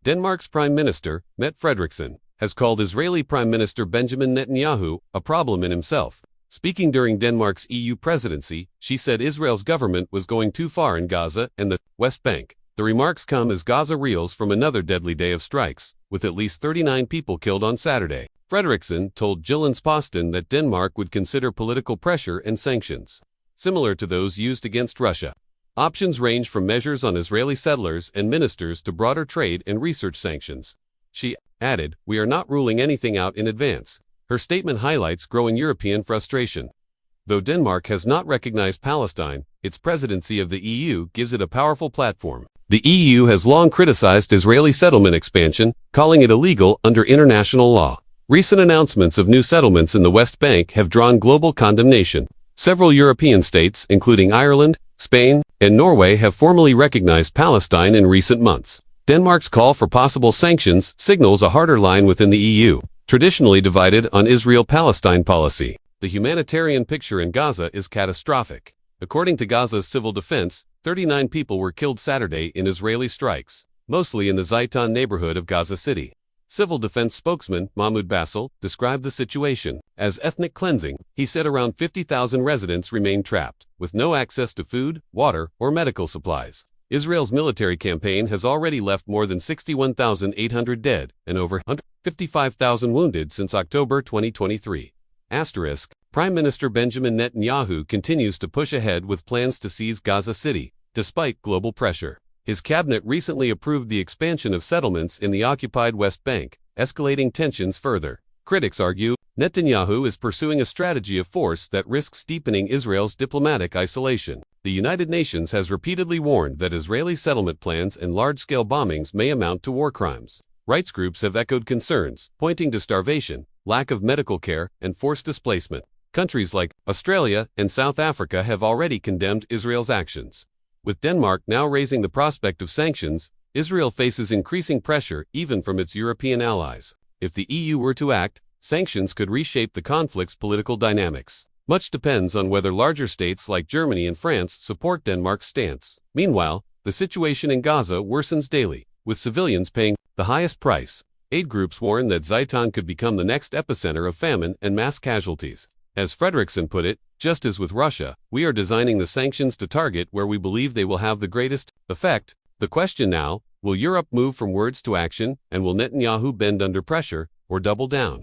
Denmark's Prime Minister, Mette Frederiksen, has called Israeli Prime Minister Benjamin Netanyahu a problem in himself. Speaking during Denmark's EU presidency, she said Israel's government was going too far in Gaza and the West Bank. The remarks come as Gaza reels from another deadly day of strikes, with at least 39 people killed on Saturday. Frederiksen told Jyllands-Posten that Denmark would consider political pressure and sanctions, similar to those used against Russia. Options range from measures on Israeli settlers and ministers to broader trade and research sanctions. She added, "We are not ruling anything out in advance." Her statement highlights growing European frustration. Though Denmark has not recognized Palestine, its presidency of the EU gives it a powerful platform. The EU has long criticized Israeli settlement expansion, calling it illegal under international law. Recent announcements of new settlements in the West Bank have drawn global condemnation. Several European states, including Ireland, Spain, and Norway, have formally recognized Palestine in recent months. Denmark's call for possible sanctions signals a harder line within the EU, traditionally divided on Israel-Palestine policy. The humanitarian picture in Gaza is catastrophic. According to Gaza's civil defense, 39 people were killed Saturday in Israeli strikes, mostly in the Zeitun neighborhood of Gaza City. Civil defense spokesman Mahmoud Basil described the situation as ethnic cleansing. He said around 50,000 residents remain trapped, with no access to food, water, or medical supplies. Israel's military campaign has already left more than 61,800 dead and over 155,000 wounded since October 2023. Prime Minister Benjamin Netanyahu continues to push ahead with plans to seize Gaza City, despite global pressure. His cabinet recently approved the expansion of settlements in the occupied West Bank, escalating tensions further. Critics argue Netanyahu is pursuing a strategy of force that risks deepening Israel's diplomatic isolation. The United Nations has repeatedly warned that Israeli settlement plans and large-scale bombings may amount to war crimes. Rights groups have echoed concerns, pointing to starvation, lack of medical care, and forced displacement. Countries like Australia and South Africa have already condemned Israel's actions. With Denmark now raising the prospect of sanctions, Israel faces increasing pressure even from its European allies. If the EU were to act, sanctions could reshape the conflict's political dynamics. Much depends on whether larger states like Germany and France support Denmark's stance. Meanwhile, the situation in Gaza worsens daily, with civilians paying the highest price. Aid groups warn that Zeitun could become the next epicenter of famine and mass casualties. As Frederiksen put it, just as with Russia, we are designing the sanctions to target where we believe they will have the greatest effect. The question now, will Europe move from words to action, and will Netanyahu bend under pressure or double down?